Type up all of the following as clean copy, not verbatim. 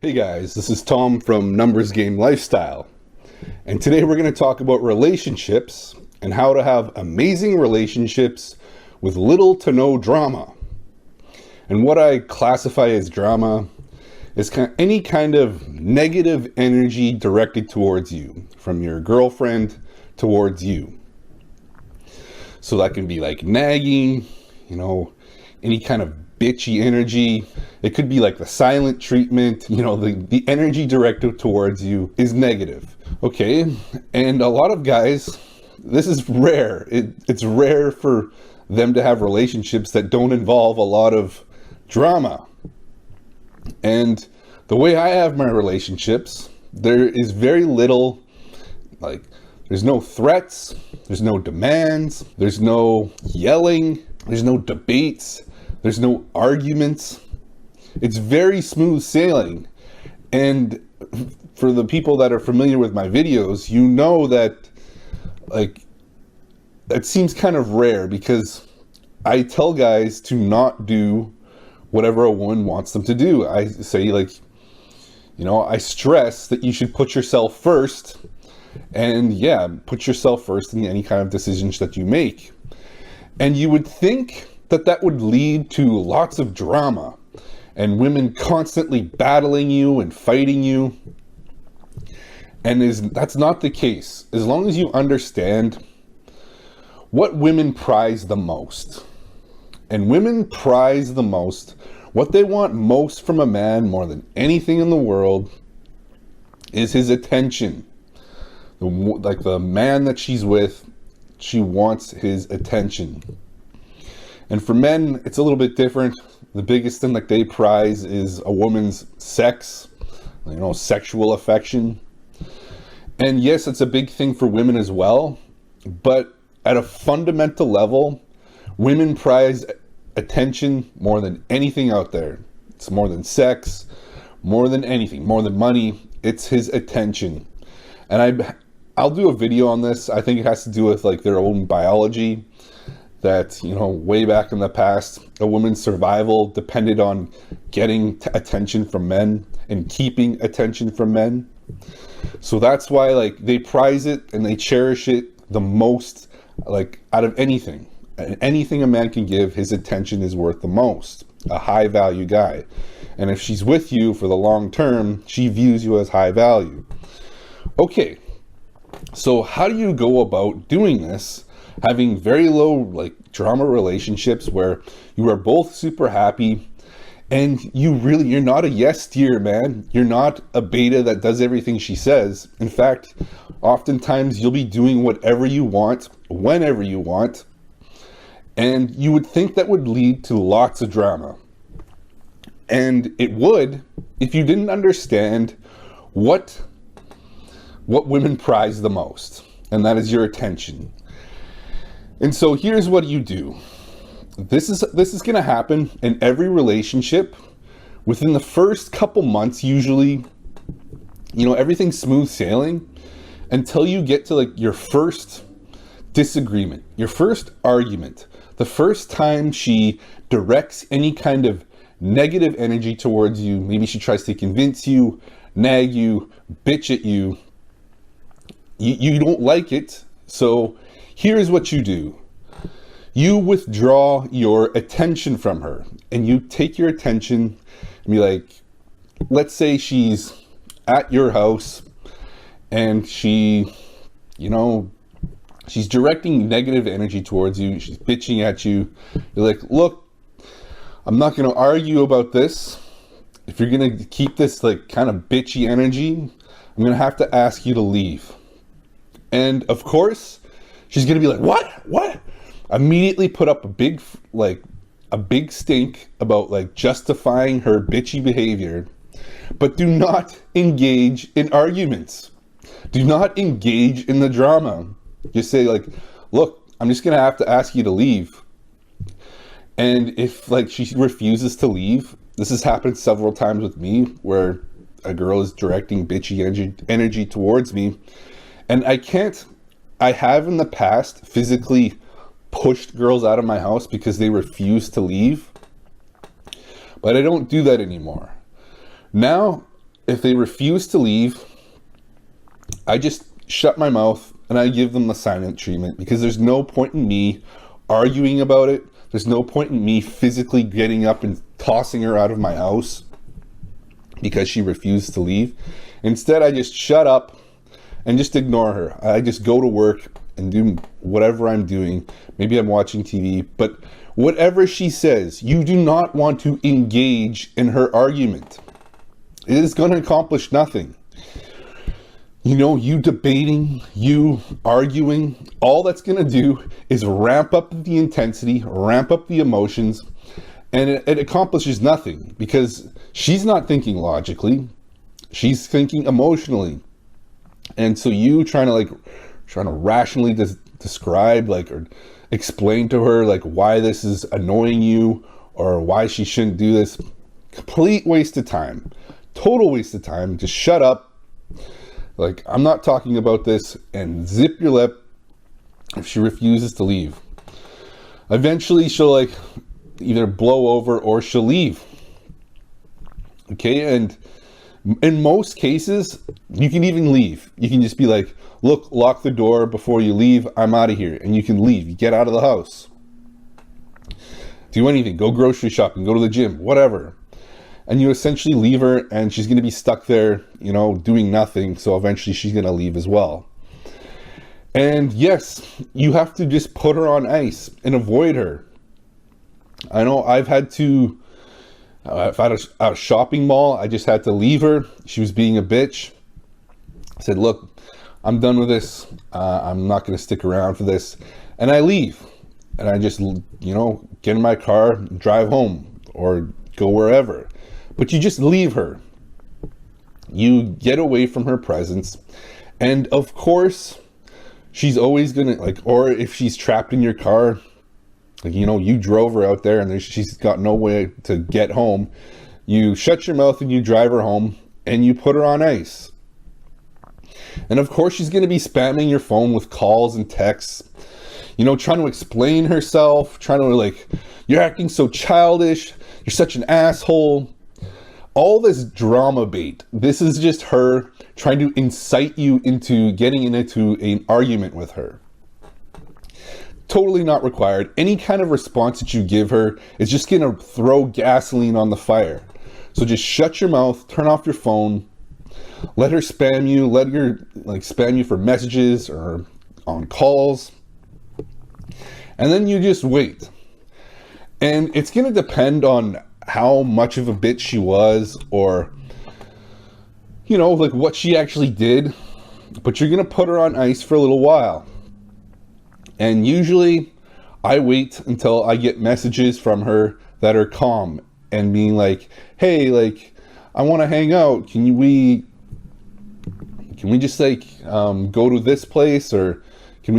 Hey guys, this is Tom from Numbers Game Lifestyle, and today we're going to talk about relationships and how to have amazing relationships with little to no drama. And what I classify as drama is any kind of negative energy directed towards you, from your girlfriend towards you. So that can be like nagging, any kind of bitchy energy. It could be like the silent treatment, the energy directed towards you is negative. Okay. And a lot of guys, this is rare. It's rare for them to have relationships that don't involve a lot of drama. And the way I have my relationships, there is very little, there's no threats, there's no demands, there's no yelling, there's no debates, there's no arguments. It's very smooth sailing. And for the people that are familiar with my videos, you know that that seems kind of rare, because I tell guys to not do whatever a woman wants them to do. I say, I stress that you should put yourself first, and put yourself first in any kind of decisions that you make. And you would think that would lead to lots of drama and women constantly battling you and fighting you. And that's not the case. As long as you understand what women prize the most. And women prize the most, what they want most from a man more than anything in the world, is his attention. The man that she's with, she wants his attention. And for men, it's a little bit different. The biggest thing that they prize is a woman's sex, sexual affection. And yes, it's a big thing for women as well. But at a fundamental level, women prize attention more than anything out there. It's more than sex, more than anything, more than money. It's his attention. And I'll do a video on this. I think it has to do with their own biology. That, way back in the past, a woman's survival depended on getting attention from men and keeping attention from men. So that's why they prize it and they cherish it the most, out of anything. Anything a man can give, his attention is worth the most. A high value guy. And if she's with you for the long term, she views you as high value. Okay, so how do you go about doing this? Having very low drama relationships where you are both super happy, and you're not a yes dear, man. You're not a beta that does everything she says. In fact, oftentimes you'll be doing whatever you want, whenever you want, and you would think that would lead to lots of drama. And it would, if you didn't understand what women prize the most, and that is your attention. And so here's what you do. This is going to happen in every relationship. Within the first couple months, usually, everything's smooth sailing until you get to your first disagreement, your first argument, the first time she directs any kind of negative energy towards you. Maybe she tries to convince you, nag you, bitch at you. You don't like it. So here's what you do. You withdraw your attention from her, and you take your attention and be let's say she's at your house and she's directing negative energy towards you. She's bitching at you. You're look, I'm not going to argue about this. If you're going to keep this kind of bitchy energy, I'm going to have to ask you to leave. And of course, she's going to be what? Immediately put up a big stink about justifying her bitchy behavior. But do not engage in arguments. Do not engage in the drama. Just say look, I'm just going to have to ask you to leave. And if she refuses to leave, this has happened several times with me, where a girl is directing bitchy energy towards me. And I have in the past physically pushed girls out of my house because they refuse to leave. But I don't do that anymore. Now if they refuse to leave, I just shut my mouth and I give them the silent treatment, because there's no point in me arguing about it. There's no point in me physically getting up and tossing her out of my house because she refused to leave. Instead, I just shut up and just ignore her. I just go to work and do whatever I'm doing. Maybe I'm watching TV, but whatever she says, you do not want to engage in her argument. It is going to accomplish nothing. You know, you debating, you arguing, all that's going to do is ramp up the intensity, ramp up the emotions, and it accomplishes nothing, because she's not thinking logically, she's thinking emotionally. And so you trying to rationally describe, like, or explain to her, like, why this is annoying you or why she shouldn't do this, complete waste of time, total waste of time. Just shut up. Like, I'm not talking about this, and zip your lip if she refuses to leave. Eventually, she'll, like, either blow over or she'll leave. Okay, and in most cases, you can even leave. You can just be like, look, lock the door before you leave. I'm out of here. And you can leave. You get out of the house. Do anything. Go grocery shopping. Go to the gym. Whatever. And you essentially leave her, and she's going to be stuck there, you know, doing nothing. So eventually she's going to leave as well. And yes, you have to just put her on ice and avoid her. I know I've had to, if I had a shopping mall, I just had to leave her. She was being a bitch. I said, look, I'm done with this. I'm not going to stick around for this. And I leave. And I just, you know, get in my car, drive home, or go wherever. But you just leave her. You get away from her presence. And of course, she's always going to, like, or if she's trapped in your car, like, you know, you drove her out there and she's got no way to get home, you shut your mouth and you drive her home and you put her on ice. And of course, she's going to be spamming your phone with calls and texts, you know, trying to explain herself, trying to, like, you're acting so childish, you're such an asshole. All this drama bait, this is just her trying to incite you into getting into an argument with her. Totally not required. Any kind of response that you give her is just going to throw gasoline on the fire. So just shut your mouth, turn off your phone, let her spam you, let her, like, spam you for messages or on calls. And then you just wait. And it's going to depend on how much of a bitch she was, or, you know, like, what she actually did. But you're going to put her on ice for a little while. And usually I wait until I get messages from her that are calm and being like, hey, like, I want to hang out. Can we just, like, go to this place, or can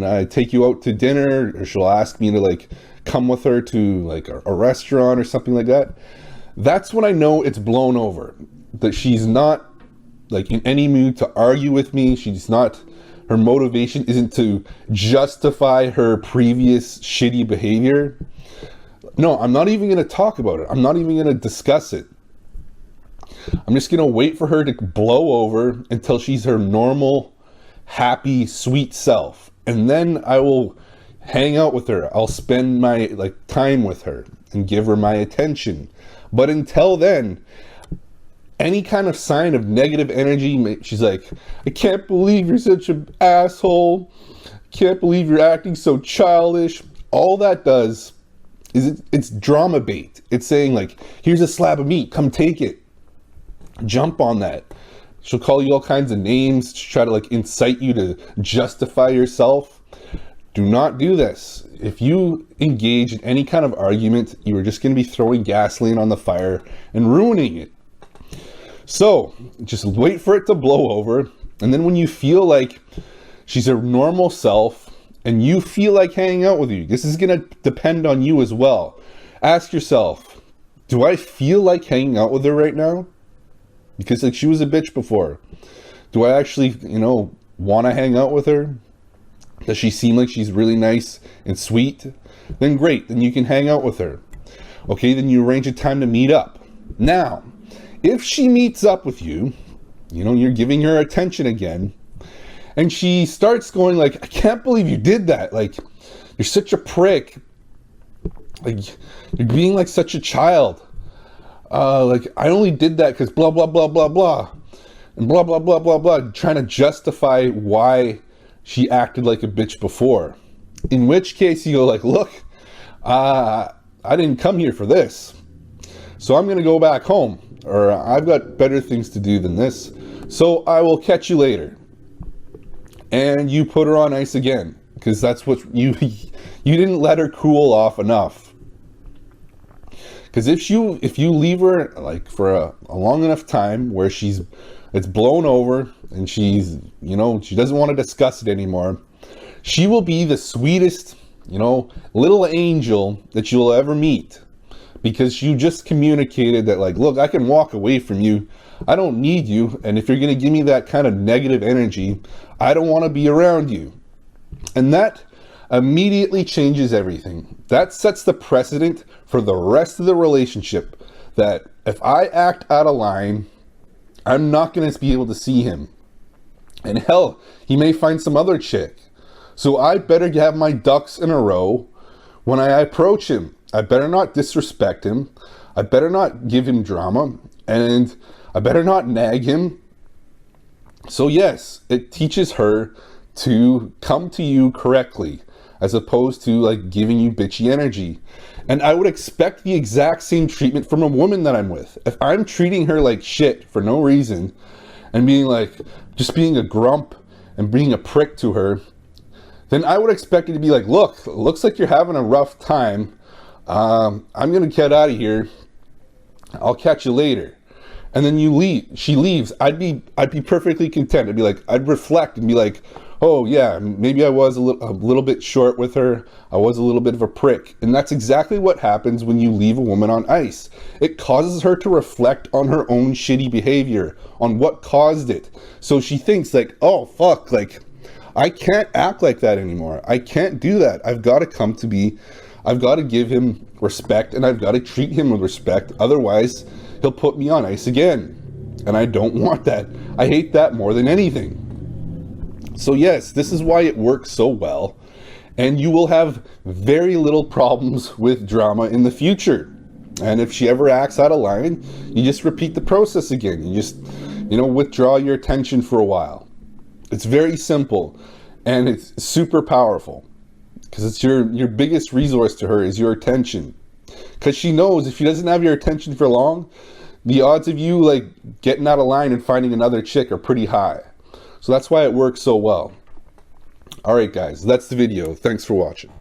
I take you out to dinner? Or she'll ask me to, like, come with her to, like, a restaurant or something like that. That's when I know it's blown over, that she's not, like, in any mood to argue with me. She's not, her motivation isn't to justify her previous shitty behavior. No, I'm not even going to talk about it. I'm not even going to discuss it. I'm just going to wait for her to blow over until she's her normal, happy, sweet self. And then I will hang out with her. I'll spend my, like, time with her and give her my attention. But until then, any kind of sign of negative energy, she's like, I can't believe you're such an asshole. Can't believe you're acting so childish. All that does is it's drama bait. It's saying, like, here's a slab of meat, come take it. Jump on that. She'll call you all kinds of names to try to, like, incite you to justify yourself. Do not do this. If you engage in any kind of argument, you are just going to be throwing gasoline on the fire and ruining it. So just wait for it to blow over. And then when you feel like she's her normal self and you feel like hanging out with you, this is going to depend on you as well. Ask yourself, do I feel like hanging out with her right now? Because, like, she was a bitch before. Do I actually, you know, want to hang out with her? Does she seem like she's really nice and sweet? Then great, then you can hang out with her. Okay, then you arrange a time to meet up. Now, if she meets up with you, you know, you're giving her attention again, and she starts going like, I can't believe you did that. Like, you're such a prick. Like, you're being like such a child. Like, I only did that because blah, blah, blah, blah, blah. And blah, blah, blah, blah, blah. Trying to justify why she acted like a bitch before. In which case you go like, look, I didn't come here for this. So I'm going to go back home. Or I've got better things to do than this. So I will catch you later. And you put her on ice again. Because that's what you didn't let her cool off enough. Because if you leave her like for a long enough time where it's blown over and she's, you know, she doesn't want to discuss it anymore, she will be the sweetest, you know, little angel that you'll ever meet. Because you just communicated that like, look, I can walk away from you. I don't need you. And if you're going to give me that kind of negative energy, I don't want to be around you. And that immediately changes everything. That sets the precedent for the rest of the relationship, that if I act out of line, I'm not going to be able to see him. And hell, he may find some other chick. So I better have my ducks in a row when I approach him. I better not disrespect him. I better not give him drama. And I better not nag him. So yes, it teaches her to come to you correctly, as opposed to like giving you bitchy energy. And I would expect the exact same treatment from a woman that I'm with. If I'm treating her like shit for no reason and being like, just being a grump and being a prick to her, then I would expect it to be like, look, it looks like you're having a rough time. I'm gonna get out of here. I'll catch you later. And then you leave. She leaves. I'd be perfectly content. I'd reflect and be like, oh yeah, maybe I was a little bit short with her. I was a little bit of a prick. And that's exactly what happens when you leave a woman on ice. It causes her to reflect on her own shitty behavior, on what caused it. So she thinks like, oh fuck, like I can't act like that anymore. I can't do that. I've got to give him respect, and I've got to treat him with respect. Otherwise, he'll put me on ice again. And I don't want that. I hate that more than anything. So yes, this is why it works so well. And you will have very little problems with drama in the future. And if she ever acts out of line, you just repeat the process again. You just, you know, withdraw your attention for a while. It's very simple, and it's super powerful. Because it's your biggest resource to her is your attention. Because she knows if she doesn't have your attention for long, the odds of you like getting out of line and finding another chick are pretty high. So that's why it works so well. Alright guys, that's the video. Thanks for watching.